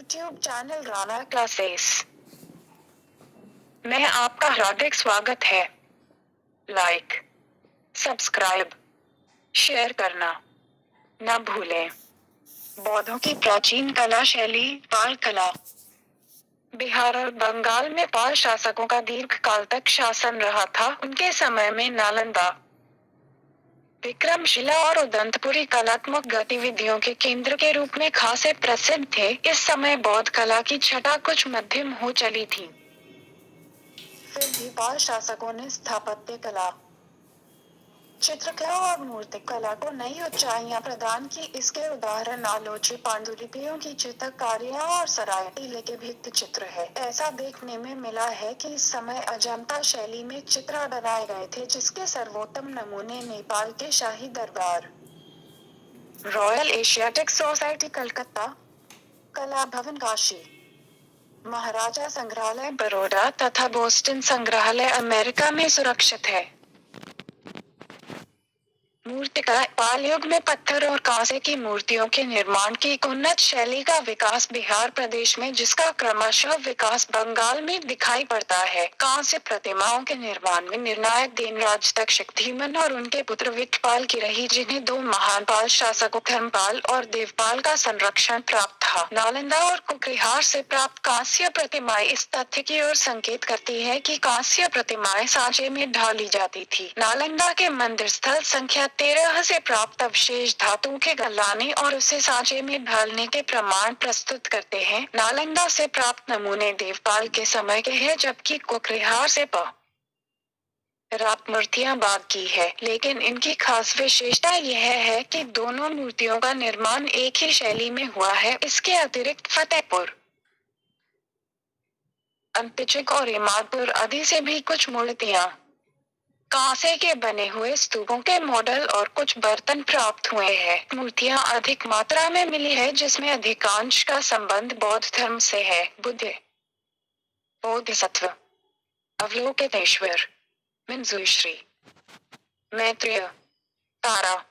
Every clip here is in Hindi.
YouTube चैनल राणा क्लासेस में आपका हार्दिक स्वागत है। लाइक, सब्सक्राइब, शेयर करना न भूलें। बौद्धों की प्राचीन कला शैली पाल कला। बिहार और बंगाल में पाल शासकों का दीर्घकाल तक शासन रहा था। उनके समय में नालंदा, विक्रमशिला और उदंतपुरी कलात्मक गतिविधियों के केंद्र के रूप में खासे प्रसिद्ध थे। इस समय बौद्ध कला की छटा कुछ मध्यम हो चली थी। फिर भी पाल शासकों ने स्थापत्य कला, चित्रकला और मूर्तिकला को नई ऊंचाइयां प्रदान की। इसके उदाहरण आलोची पांडुलिपियों की चित्रकारियां और सराय टीले के भित्ति चित्र है। ऐसा देखने में मिला है कि इस समय अजंता शैली में चित्र बनाए गए थे, जिसके सर्वोत्तम नमूने नेपाल के शाही दरबार, रॉयल एशियाटिक सोसाइटी कलकत्ता, कला भवन काशी, महाराजा संग्रहालय बड़ौदा तथा बोस्टन संग्रहालय अमेरिका में सुरक्षित है। मूर्तिकला। पाल युग में पत्थर और कांसे की मूर्तियों के निर्माण की एक उन्नत शैली का विकास बिहार प्रदेश में, जिसका क्रमशः विकास बंगाल में दिखाई पड़ता है। कांस्य प्रतिमाओं के निर्माण में निर्णायक देनराज तक शक्तिमान और उनके पुत्र विठपाल की रही, जिन्हें दो महान पाल शासकों धर्मपाल और देवपाल का संरक्षण प्राप्त था। नालंदा और कुकरिहार से प्राप्त कांस्य प्रतिमाएं इस तथ्य की ओर संकेत करती है कि कांस्य प्रतिमाएं सांचे में ढाली जाती थी। नालंदा के मंदिर स्थल संख्या 13 से प्राप्त अवशेष धातु के गलाने और उसे सांचे में ढालने के प्रमाण प्रस्तुत करते हैं। नालंदा से प्राप्त नमूने देवपाल के समय के हैं, जबकि कुकरिहार से प्राप्त मूर्तियां बाद की है, लेकिन इनकी खास विशेषता यह है कि दोनों मूर्तियों का निर्माण एक ही शैली में हुआ है। इसके अतिरिक्त फतेहपुर, अंतिचक और इमादपुर आदि से भी कुछ मूर्तियां, कांसे के बने हुए स्तूपों के मॉडल और कुछ बर्तन प्राप्त हुए हैं। मूर्तियां अधिक मात्रा में मिली है, जिसमें अधिकांश का संबंध बौद्ध धर्म से है। बुद्ध, बोधिसत्व, अवलोकितेश्वर, मंजूश्री, मैत्रेय, तारा,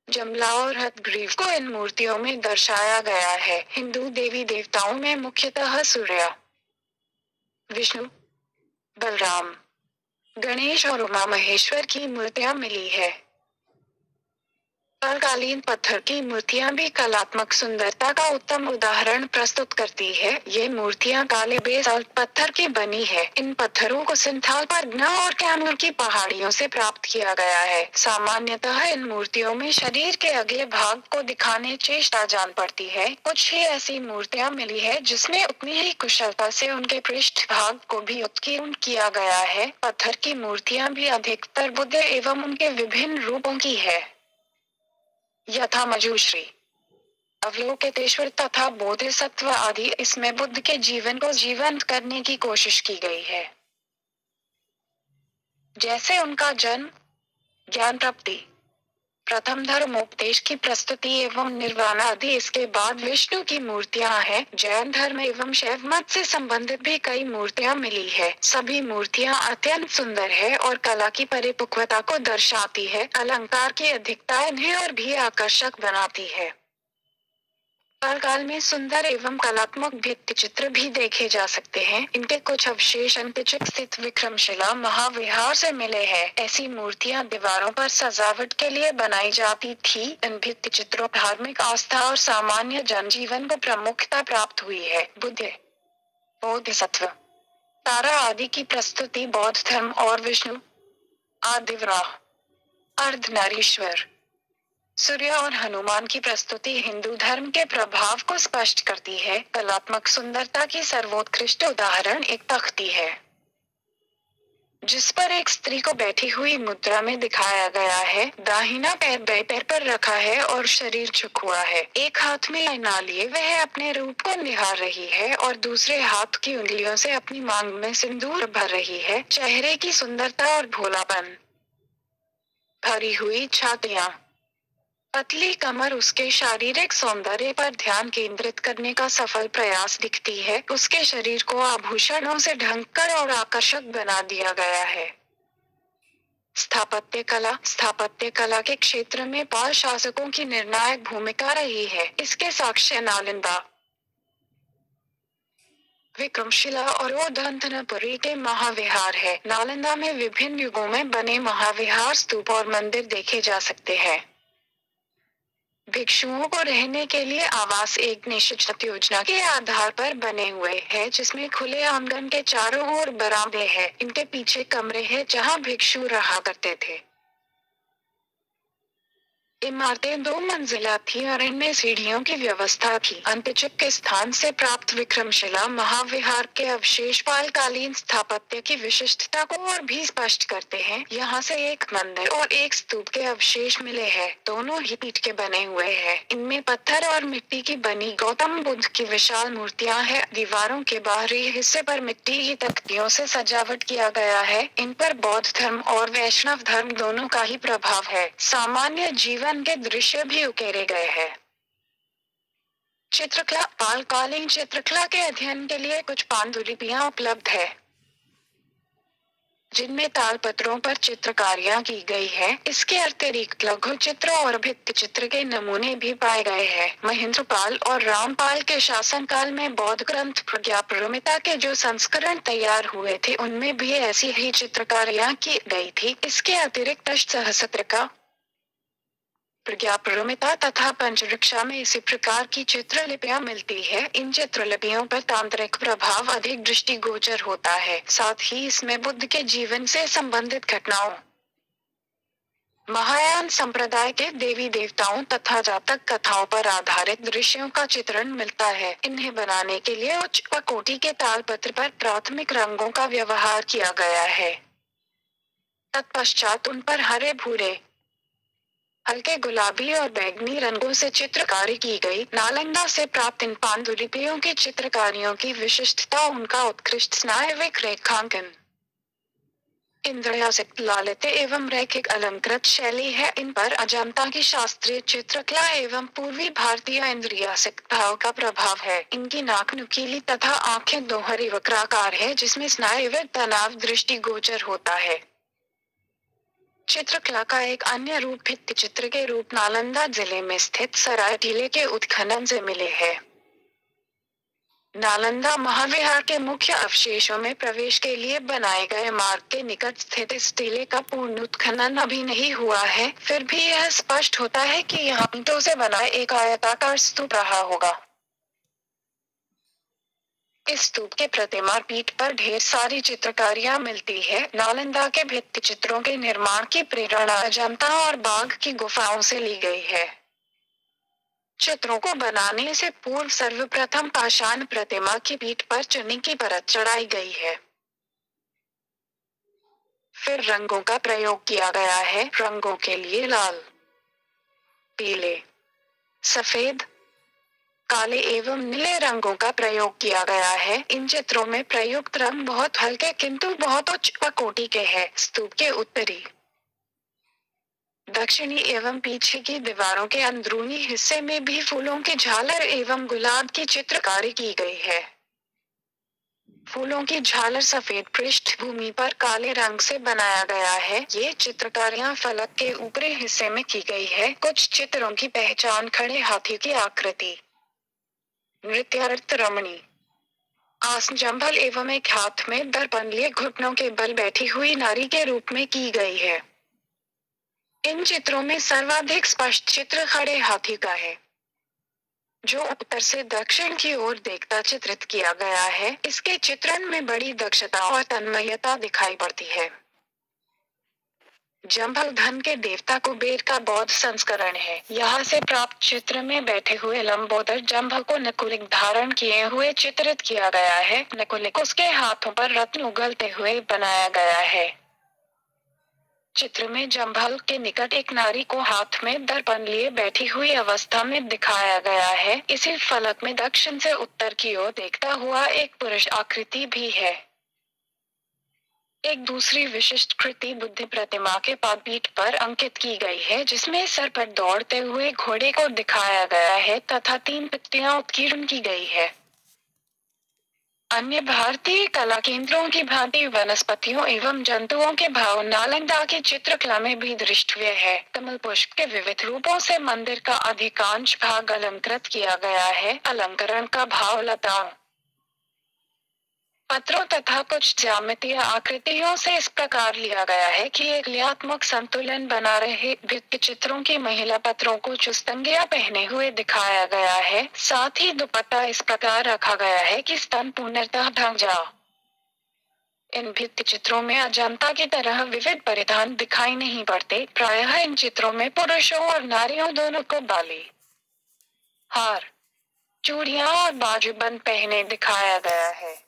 जमला और हथग्रीव को इन मूर्तियों में दर्शाया गया है। हिंदू देवी देवताओं में मुख्यतः सूर्य, विष्णु, बलराम, गणेश और उमा महेश्वर की मूर्तियां मिली है। कालीन पत्थर की मूर्तियां भी कलात्मक सुंदरता का उत्तम उदाहरण प्रस्तुत करती है। ये मूर्तियां काले बेसाल्ट पत्थर की बनी है। इन पत्थरों को सिंथाल परगना और कैमूर की पहाड़ियों से प्राप्त किया गया है। सामान्यतः इन मूर्तियों में शरीर के अगले भाग को दिखाने चेष्टा जान पड़ती है। कुछ ही ऐसी मूर्तियां मिली है जिसमें उतनी ही कुशलता से उनके पृष्ठ भाग को भी उत्कीर्ण किया गया है। पत्थर की मूर्तियां भी अधिकतर बुद्ध एवं उनके विभिन्न रूपों की है, यथा मंजूश्री, अवलोकितेश्वर तथा बोधिसत्व आदि। इसमें बुद्ध के जीवन को जीवंत करने की कोशिश की गई है, जैसे उनका जन्म, ज्ञान प्राप्ति, प्रथम धर्मोपदेश की प्रस्तुति एवं निर्वाण आदि। इसके बाद विष्णु की मूर्तियां हैं। जैन धर्म एवं शैव मत से संबंधित भी कई मूर्तियां मिली है। सभी मूर्तियां अत्यंत सुंदर है और कला की परिपक्वता को दर्शाती है। अलंकार की अधिकता इन्हें और भी आकर्षक बनाती है। काल में सुंदर एवं कलात्मक भित्ति चित्र भी देखे जा सकते हैं। इनके कुछ अवशेष अंतिचक स्थित विक्रमशिला महाविहार से मिले हैं। ऐसी मूर्तियां दीवारों पर सजावट के लिए बनाई जाती थी। इन भित्ति चित्रों धार्मिक आस्था और सामान्य जनजीवन को प्रमुखता प्राप्त हुई है। बुद्ध, बोधिसत्व, तारा आदि की प्रस्तुति बौद्ध धर्म और विष्णु, आदिवराह, अर्धनारीश्वर, सूर्य और हनुमान की प्रस्तुति हिंदू धर्म के प्रभाव को स्पष्ट करती है। कलात्मक सुंदरता की सर्वोत्कृष्ट उदाहरण एक तख्ती है, जिस पर एक स्त्री को बैठी हुई मुद्रा में दिखाया गया है। दाहिना पैर बाएं पैर पर रखा है और शरीर झुक हुआ है। एक हाथ में आईना लिए वह अपने रूप को निहार रही है और दूसरे हाथ की उंगलियों से अपनी मांग में सिंदूर भर रही है। चेहरे की सुंदरता और भोलापन, भरी हुई छातियां, पतली कमर उसके शारीरिक सौंदर्य पर ध्यान केंद्रित करने का सफल प्रयास दिखती है। उसके शरीर को आभूषणों से ढंककर और आकर्षक बना दिया गया है। स्थापत्य कला के क्षेत्र में पाल शासकों की निर्णायक भूमिका रही है। इसके साक्ष्य नालंदा, विक्रमशिला और ओदंतनपुरी के महाविहार है। नालंदा में विभिन्न युगों में बने महाविहार, स्तूप और मंदिर देखे जा सकते हैं। भिक्षुओं को रहने के लिए आवास एक निश्चित योजना के आधार पर बने हुए हैं, जिसमें खुले आंगन के चारों ओर बरामदे हैं। इनके पीछे कमरे हैं जहां भिक्षु रहा करते थे। इमारतें 2 मंजिला थी और इनमें सीढ़ियों की व्यवस्था थी। अंत्यचूक के स्थान से प्राप्त विक्रमशिला महाविहार के अवशेष पालकालीन स्थापत्य की विशिष्टता को और भी स्पष्ट करते हैं। यहाँ से एक मंदिर और एक स्तूप के अवशेष मिले हैं। दोनों ही ईंट के बने हुए हैं। इनमें पत्थर और मिट्टी की बनी गौतम बुद्ध की विशाल मूर्तियां हैं। दीवारों के बाहरी हिस्से पर मिट्टी की तख्तियों से सजावट किया गया है। इन पर बौद्ध धर्म और वैष्णव धर्म दोनों का ही प्रभाव है। सामान्य जीवन के दृश्य भी उकेरे गए हैं। चित्रकला। पालकालीन चित्रकला के अध्ययन के लिए कुछ पांडुलिपियां उपलब्ध है, जिनमें तालपत्रों पर चित्रकारियां की गई है। इसके अतिरिक्त लघु चित्र और भित्ति चित्र के नमूने भी पाए गए हैं। महेंद्रपाल और रामपाल के शासनकाल में बौद्ध ग्रंथ प्रज्ञापारमिता के जो संस्करण तैयार हुए थे, उनमें भी ऐसी ही चित्रकारियां की गई थी। इसके अतिरिक्त अष्टसहस्त्रिका, प्रज्ञापारमिता तथा पंचरक्षा में इसी प्रकार की चित्रलिपियां मिलती है। इन चित्रलिपियों पर तांत्रिक प्रभाव अधिक दृष्टिगोचर होता है। साथ ही इसमें बुद्ध के जीवन से संबंधित घटनाओं, महायान संप्रदाय के देवी देवताओं तथा जातक कथाओं पर आधारित दृश्यों का चित्रण मिलता है। इन्हें बनाने के लिए उच्च कोटि के तालपत्र पर प्राथमिक रंगों का व्यवहार किया गया है। तत्पश्चात उन पर हरे, भूरे, हल्के गुलाबी और बैंगनी रंगों से चित्रकारी की गई। नालंदा से प्राप्त इन पांडुलिपियों की चित्रकारियों की विशिष्टता उनका उत्कृष्ट स्नायविक रेखांकन, इंद्रियासिक्त, लालित्य एवं रैखिक अलंकृत शैली है। इन पर अजंता की शास्त्रीय चित्रकला एवं पूर्वी भारतीय इंद्रियासिक्त भाव का प्रभाव है। इनकी नाक नुकीली तथा आंखें दोहरी वक्राकार है, जिसमें स्नायुविक तनाव दृष्टिगोचर होता है। चित्रकला का एक अन्य रूप भित्ति चित्र के रूप नालंदा जिले में स्थित सराय टीले के उत्खनन से मिले हैं। नालंदा महाविहार के मुख्य अवशेषों में प्रवेश के लिए बनाए गए मार्ग के निकट स्थित इस टीले का पूर्ण उत्खनन अभी नहीं हुआ है। फिर भी यह स्पष्ट होता है कि यहाँ ईंटों से बना एक आयताकार स्तूप रहा होगा। इस स्तूप के प्रतिमा पीठ पर ढेर सारी चित्रकारियां मिलती है। नालंदा के भित्ति चित्रों के निर्माण की प्रेरणा अजंता और बाघ की गुफाओं से ली गई है। चित्रों को बनाने से पूर्व सर्वप्रथम पाषाण प्रतिमा की पीठ पर चूने की परत चढ़ाई गई है। फिर रंगों का प्रयोग किया गया है। रंगों के लिए लाल, पीले, सफेद, काले एवं नीले रंगों का प्रयोग किया गया है। इन चित्रों में प्रयुक्त रंग बहुत हल्के किंतु बहुत उच्च कोटि के हैं। स्तूप के उत्तरी, दक्षिणी एवं पीछे की दीवारों के अंदरूनी हिस्से में भी फूलों की झालर एवं गुलाब की चित्रकारी की गई है। फूलों की झालर सफेद पृष्ठभूमि पर काले रंग से बनाया गया है। ये चित्रकारियां फलक के ऊपरी हिस्से में की गई है। कुछ चित्रों की पहचान खड़े हाथी की आकृति, नृत्यार्थ रमणी, आसन जंभल एवं एक हाथ में दर्पण लिए घुटनों के बल बैठी हुई नारी के रूप में की गई है। इन चित्रों में सर्वाधिक स्पष्ट चित्र खड़े हाथी का है, जो उत्तर से दक्षिण की ओर देखता चित्रित किया गया है। इसके चित्रण में बड़ी दक्षता और तन्मयता दिखाई पड़ती है। जंभल धन के देवता कुबेर का बौद्ध संस्करण है। यहाँ से प्राप्त चित्र में बैठे हुए लंबोदर जंभल को नकुलिक धारण किए हुए चित्रित किया गया है। नकुलिक उसके हाथों पर रत्न उगलते हुए बनाया गया है। चित्र में जंभल के निकट एक नारी को हाथ में दर्पण लिए बैठी हुई अवस्था में दिखाया गया है। इसी फलक में दक्षिण से उत्तर की ओर देखता हुआ एक पुरुष आकृति भी है। एक दूसरी विशिष्ट कृति बुद्ध प्रतिमा के पादपीठ पर अंकित की गई है, जिसमें सर पर दौड़ते हुए घोड़े को दिखाया गया है तथा 3 पत्तियां उत्कीर्ण की गई है। अन्य भारतीय कला केंद्रों की भांति वनस्पतियों एवं जंतुओं के भाव नालंदा की चित्रकला में भी दृष्टव्य है। कमल पुष्प के विविध रूपों से मंदिर का अधिकांश भाग अलंकृत किया गया है। अलंकरण का भाव लताओं, पत्रों तथा कुछ ज्यामितीय आकृतियों से इस प्रकार लिया गया है कि एक क्रियात्मक संतुलन बना रहे। भित्ति चित्रों की महिला पत्रों को चुस्तंगियां पहने हुए दिखाया गया है, साथ ही दुपट्टा इस प्रकार रखा गया है कि स्तन पूर्णतः ढक जा। इन भित्ति चित्रों में अजंता की तरह विविध परिधान दिखाई नहीं पड़ते। प्रायः इन चित्रों में पुरुषों और नारियों दोनों को बाली, हार, चूड़ियां और बाजूबंद पहने दिखाया गया है।